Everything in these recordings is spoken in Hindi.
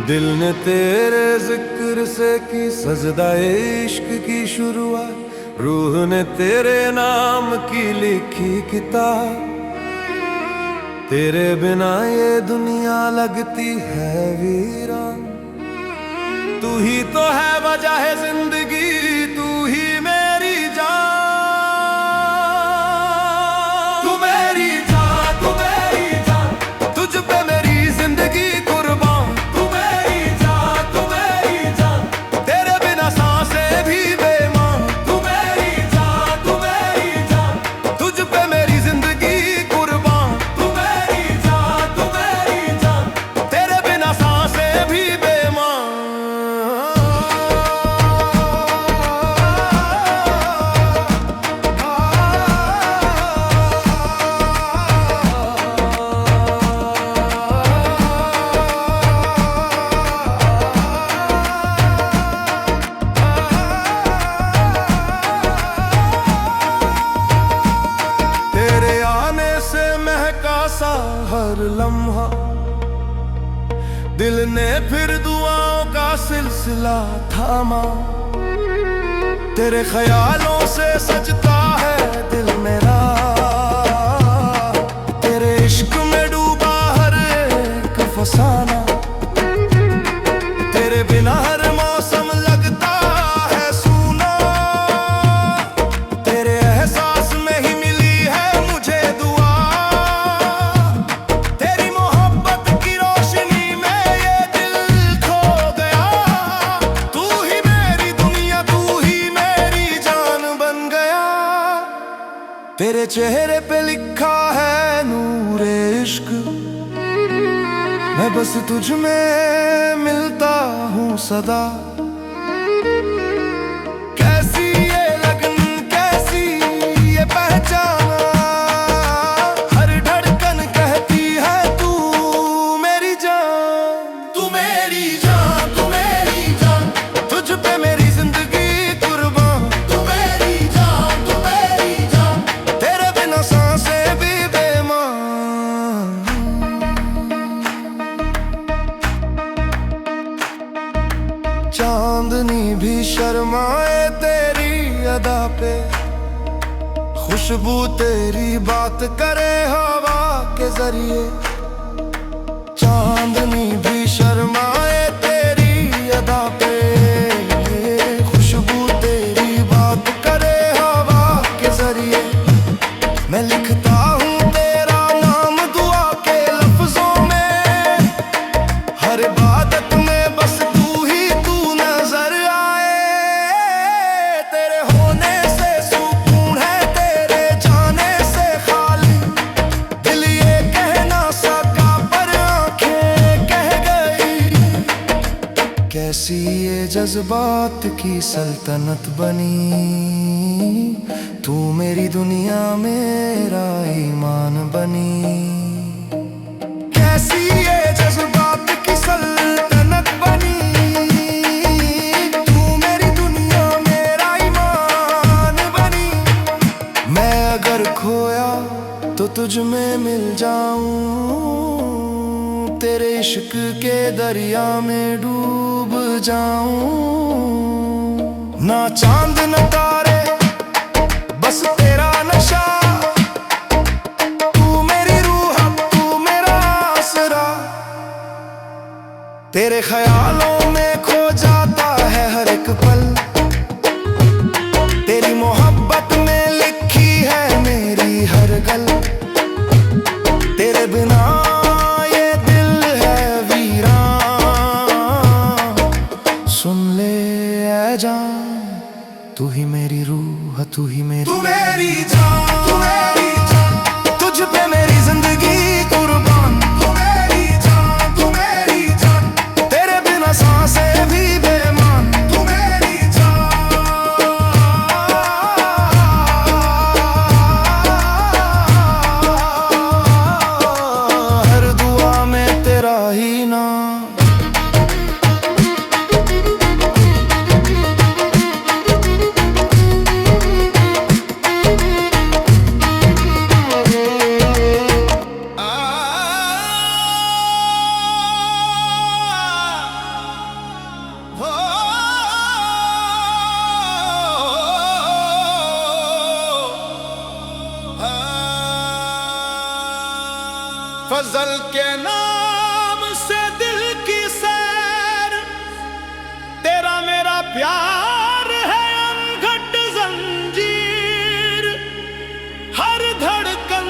दिल ने तेरे जिक्र से की सजदा इश्क की शुरुआत, रूह ने तेरे नाम की लिखी किताब। तेरे बिना ये दुनिया लगती है वीरान। तू ही तो है वजह है जिंदगी, तू ही मेरी जान। तू मेरी जान, तू मेरी जान, तुझ पे मेरी जिंदगी कुर्बान। तू मेरी जान, तू मेरी जान, तेरे बिना सांसें भी बेईमान। तू मेरी जान, तू मेरी जान, तुझ पे मेरी जिंदगी कुर्बान। तू मेरी जान, तू मेरी जान, तेरे बिना सांसें भी बेईमान। सा हर लम्हा दिल ने फिर दुआओं का सिलसिला थामा। तेरे ख्यालों से सजता है दिल मेरा, तेरे इश्क में डूबा हर एक फसाना। तेरे बिना हर मौसम लगता है सूना, तेरे एहसास में ही मिली है मुझे दुआ। तेरी मोहब्बत की रोशनी में ये दिल खो गया। तू ही मेरी दुनिया, तू ही मेरी जान बन गया। तेरे चेहरे पे लिखा है नूरे इश्क, मैं बस तुझ में मिलता हूँ सदा। कैसी ये लगन, कैसी ये पहचाना, हर धड़कन कहती है तू मेरी जान। तू मेरी जान, तू मेरी जान, तुझ पे मेरी जिंदगी कुर्बान। तू मेरी जान, तू मेरी जान, तेरे बिना सांसें भी बेईमान। चांदनी भी शर्माए तेरी अदा पे, खुशबू तेरी बात करे हवा के जरिए। चांदनी भी शर्माए तेरी अदा पे, खुशबू तेरी बात करे हवा के जरिए। मैं लिखता हूँ तेरा नाम दुआ के लफ्जों में, हर इबादत में बस तू ही तू नजर आए। तेरे होने से सुकून है, तेरे जाने से खाली। दिल ये कह ना सका पर आंखें कह गई। कैसी ये जज्बात की सल्तनत बनी, तू मेरी दुनिया मेरा ईमान बनी। कैसी ये जज्बात की सल्तनत बनी, तू मेरी दुनिया मेरा ईमान बनी। मैं अगर खोया तो तुझ में मिल जाऊं, तेरे इश्क के दरिया में डूब जाऊं। ना चांद न तारे, बस तेरा नशा। तू मेरी रूह, तू मेरा आसरा। तेरे ख्यालों में खो जाता है हर एक पल, तेरी मोहब्बत में लिखी है मेरी हर गल। तेरे बिना ये दिल है वीरान। सुन ले ऐ जान, तू ही मेरी रूह, तू ही मेरी, तू मेरी जान, तू मेरी जान, तुझ पे मेरी जिंदगी कुर्बान। तू मेरी जान, तू मेरी जान, तेरे बिना सांसें भी बेईमान। तू मेरी जान, हर दुआ में तेरा ही नाम। फजल के नाम से दिल की सैर, तेरा मेरा प्यार है अनघट जंजीर, हर धड़कन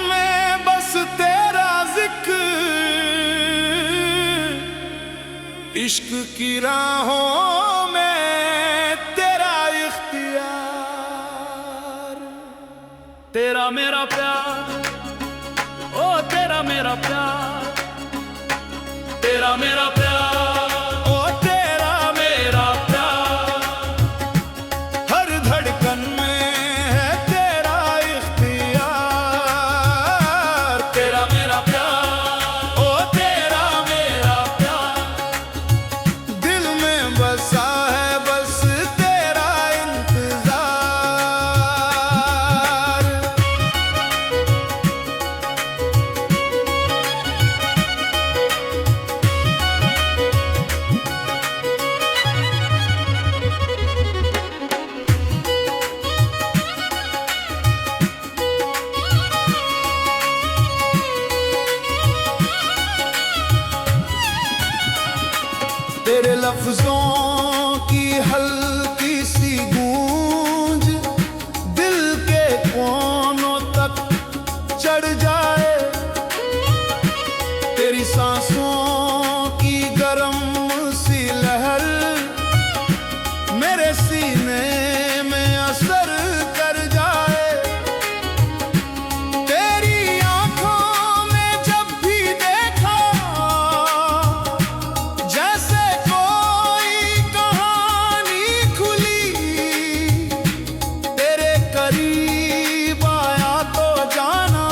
में बस तेरा जिक्र, इश्क की राहों में तेरा इख्तियार। तेरा मेरा प्यार, ओ तेरा मेरा प्यार, तेरा मेरा प्यार, ओ तेरा मेरा प्यार, हर धड़कन में है तेरा इख्तियार। तेरा मेरा प्यार, ओ तेरा मेरा प्यार, दिल में बसा है बस तेरा इंतजार। तेरे लफ्जों की हल्की सी गूंज दिल के कोनों तक चढ़ जाए, तेरी सांसों की गरम सी लहर मेरे सीने में असर कर जाए। तेरी आंखों में जब भी देखा जैसे कोई कहानी खुली, तेरे करीब आया तो जाना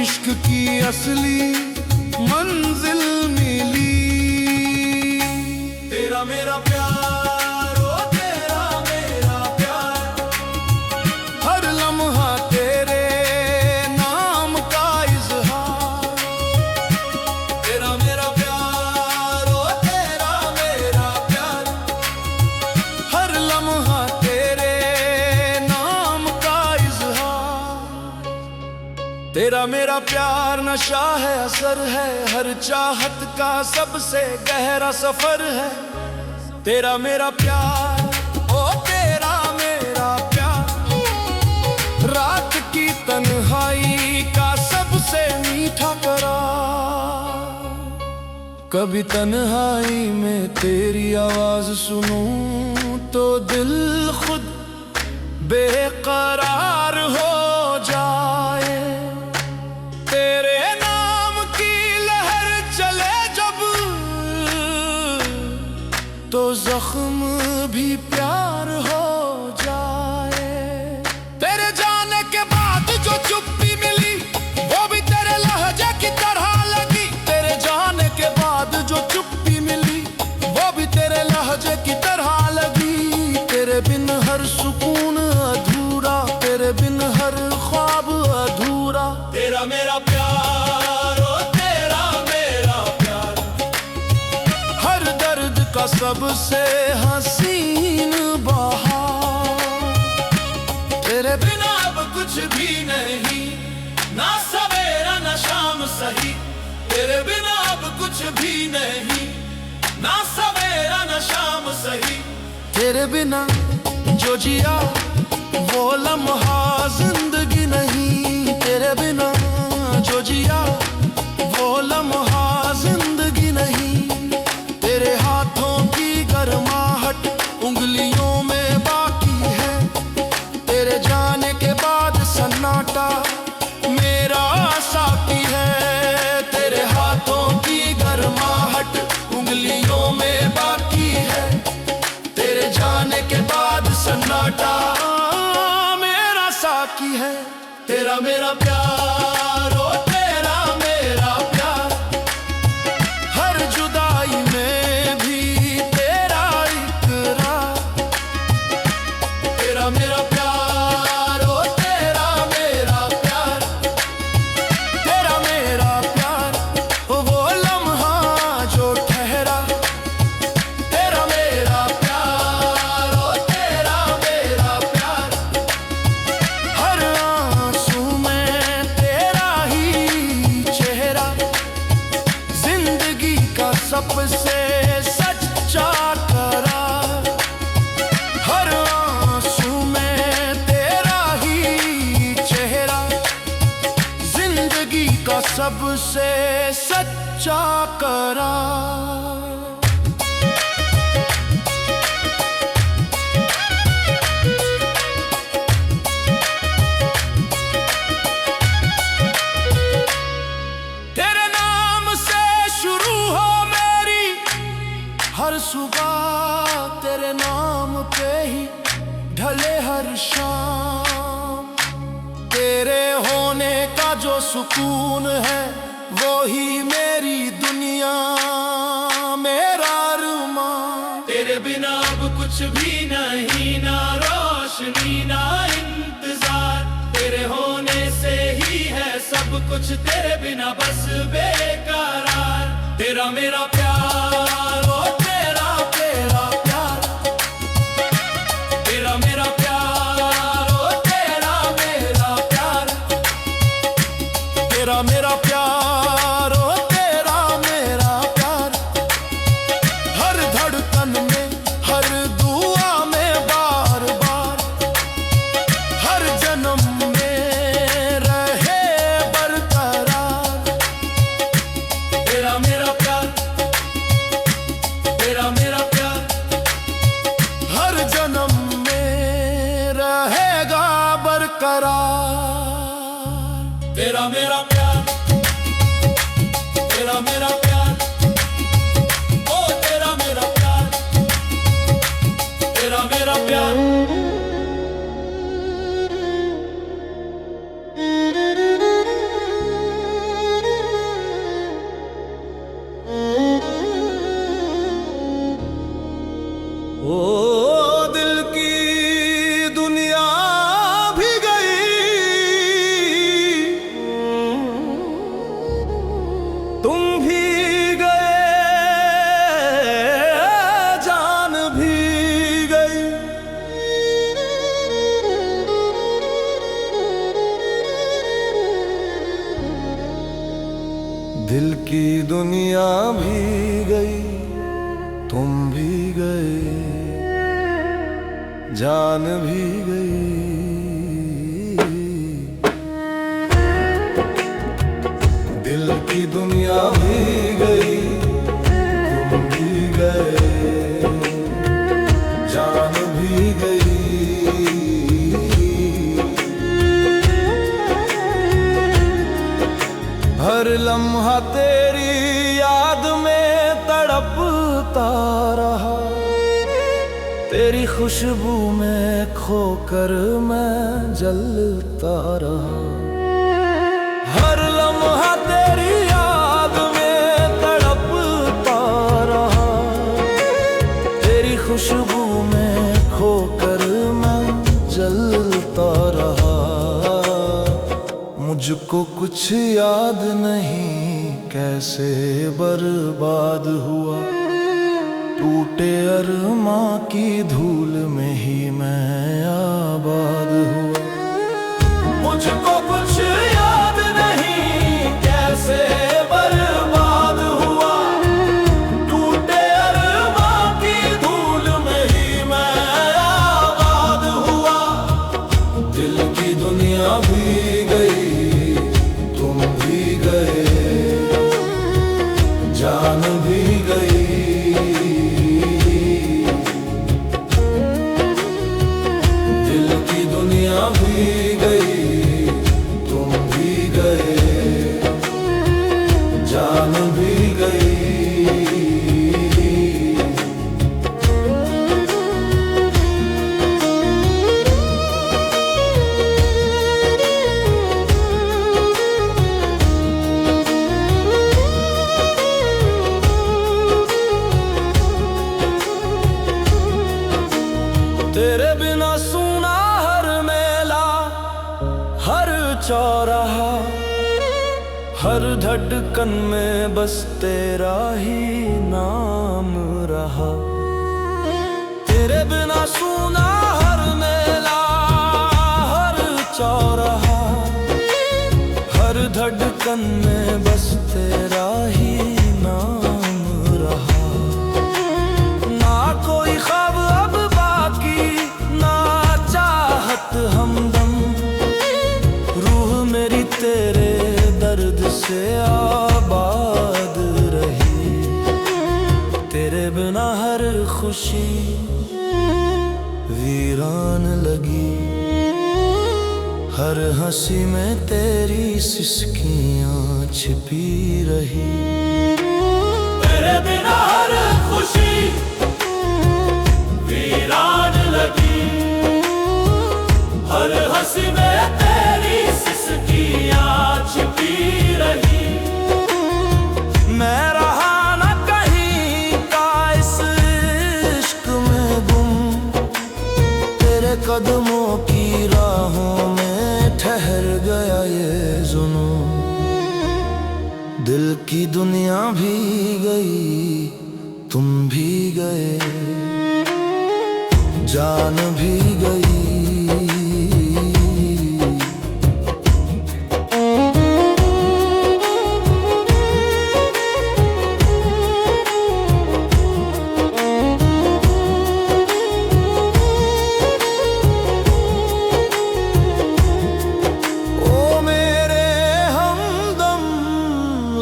इश्क की असली मंजिल मिली। तेरा मेरा प्यार, ओ तेरा मेरा प्यार, हर लम्हा तेरे नाम का इज़हार। तेरा मेरा प्यार, ओ तेरा मेरा प्यार, हर लम्हा तेरे नाम का इज़हार। तेरा मेरा प्यार नशा है, असर है, हर चाहत का सबसे गहरा सफर है। तेरा मेरा प्यार, ओ तेरा मेरा प्यार, रात की तन्हाई का सबसे मीठा करार। कभी तन्हाई में तेरी आवाज सुनूं तो दिल खुद बेकरार हो जाए। तेरे नाम की लहर चले जब तो जख्म भी प्यार हो जाए। तेरे जाने के बाद जो चुप्पी मिली वो भी तेरे लहजे की तरह लगी। तेरे जाने के बाद जो चुप्पी मिली वो भी तेरे लहजे की तरह लगी। तेरे बिन हर सुकून अधूरा, तेरे बिन हर ख्वाब अधूरा। तेरा मेरा प्यार, ओ तेरा मेरा प्यार, हर दर्द का सबसे हसीन बहार। तेरे बिना अब कुछ भी नहीं, ना सवेरा ना शाम सही। तेरे बिना अब कुछ भी नहीं, ना सवेरा ना शाम सही। तेरे बिना जो जिया वो लम्हा जिंदगी नहीं। तेरे बिना जो जिया वो लम्हा जिंदगी नहीं। तेरे हाथों की गर्माहट उंगलियों में बाकी है। तेरे जाने के बाद सन्नाटा मेरा साथी है। तेरे हाथों की गर्माहट उंगलियों में बाकी है। तेरे जाने के बाद सन्नाटा मेरा साथी है। तेरा मेरा प्यार, ओ तेरा मेरा प्यार, हर जुदाई में भी तेरा इकरार। तेरा मेरा प्यार, ओ तेरा मेरा प्यार, तेरा मेरा प्यार, वो लम्हा जो ठहरा। तेरा मेरा प्यार, ओ तेरा मेरा प्यार, हर आंसू में तेरा ही सबसे सच्चा करार। तेरे नाम से शुरू हो मेरी हर सुबह, तेरे नाम पे ही ढले हर शाम। तेरे होने का जो सुकून है वो ही मेरी दुनिया, मेरा अरमान। तेरे बिना अब कुछ भी नहीं, ना रोशनी ना इंतजार। तेरे होने से ही है सब कुछ, तेरे बिना बस बेकरार। तेरा मेरा प्यार, ओ तेरा तेरा प्यार। तेरा मेरा प्यार, ओ तेरा मेरा प्यार। तेरा मेरा प्यार, ओ तेरा मेरा प्यार। हर धड़कन में, हर दुआ में, बार बार हर जन्म में रहे बरकरार। तेरा मेरा प्यार, तेरा मेरा प्यार। हर जन्म में रहेगा बरकरार। तेरा मेरा प्यार, तेरा मेरा प्यार। ओ तेरा मेरा प्यार, तेरा मेरा प्यार। ओ दिल की दुनिया भी गई, तुम भी गए, जान भी गई। दिल की दुनिया भी गई, तुम भी गए, जान भी गई। दिल की दुनिया भी गई, तुम भी गए, जान भी गई। हर लम्हा तेरी याद में तड़पता रहा, तेरी खुशबू में खोकर मैं जलता रहा। हर लम्हा तेरी याद में तड़पता रहा, तेरी खुशबू में खोकर मैं जलता रहा। मुझको कुछ याद नहीं कैसे बर्बाद हुआ, टूटे अरमां की धूल में ही मैं आबाद हुआ। मुझको कुछ याद नहीं कैसे बर्बाद हुआ, टूटे अरमां की धूल में ही मैं आबाद हुआ। दिल की दुनिया भी गई, तुम भी गए, जान भी गई। भी गई, तुम भी गए, जान भी गई। तेरे बिना सुना हर मेला, हर चौराहा, हर धड़कन में बस तेरा ही नाम रहा। तेरे बिना सुना हर मेला, हर चौराहा, हर धड़कन में बस तेरा ही नाम रहा। ना कोई ख्वाब अब बाकी, ना हमदम, रूह मेरी तेरे दर्द से हर हंसी में तेरी सिसकियां छिपी रही। तेरे बिना हर खुशी वीरान लगी, हर हंसी में तेरी सिसकियां छिपी रही। मैं रहा न कहीं का इस इश्क में गुम, तेरे कदमों की राहों में ठहर गया ये जुनून। दिल की दुनिया भी गई, तुम भी गए, जान भी गई।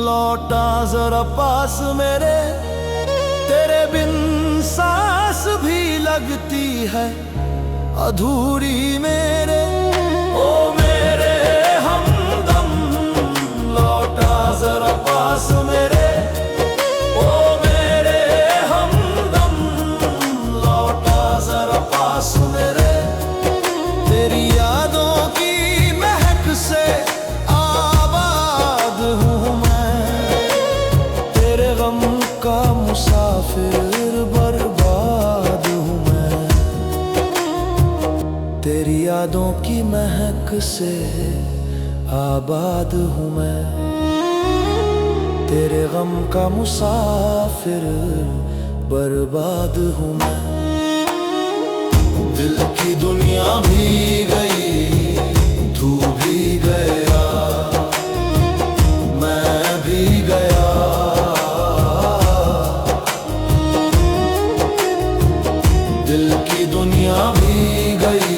लौटा जरा पास मेरे, तेरे बिन सांस भी लगती है अधूरी मेरे। ओ मेरे हमदम लौटा जरा पास मेरे, ओ मेरे हमदम लौटा जरा पास मेरे। तेरी यादों की महक से आबाद हूँ मैं, तेरे गम का मुसाफिर बर्बाद हूँ मैं। तेरी यादों की महक से आबाद हूँ मैं, तेरे गम का मुसाफिर बर्बाद हूँ मैं। दिल की दुनिया भी गई, तू भी गया, मैं भी गया। दिल की दुनिया भी गई,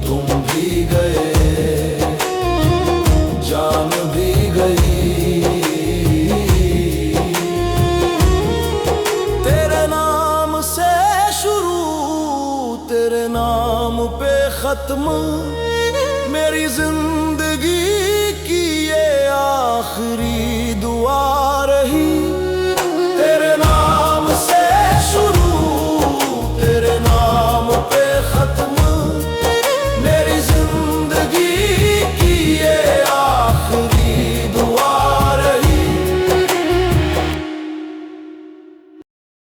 तुम भी गए, जान भी गई। तेरे नाम से शुरू, तेरे नाम पे खत्म, मेरी जिंदगी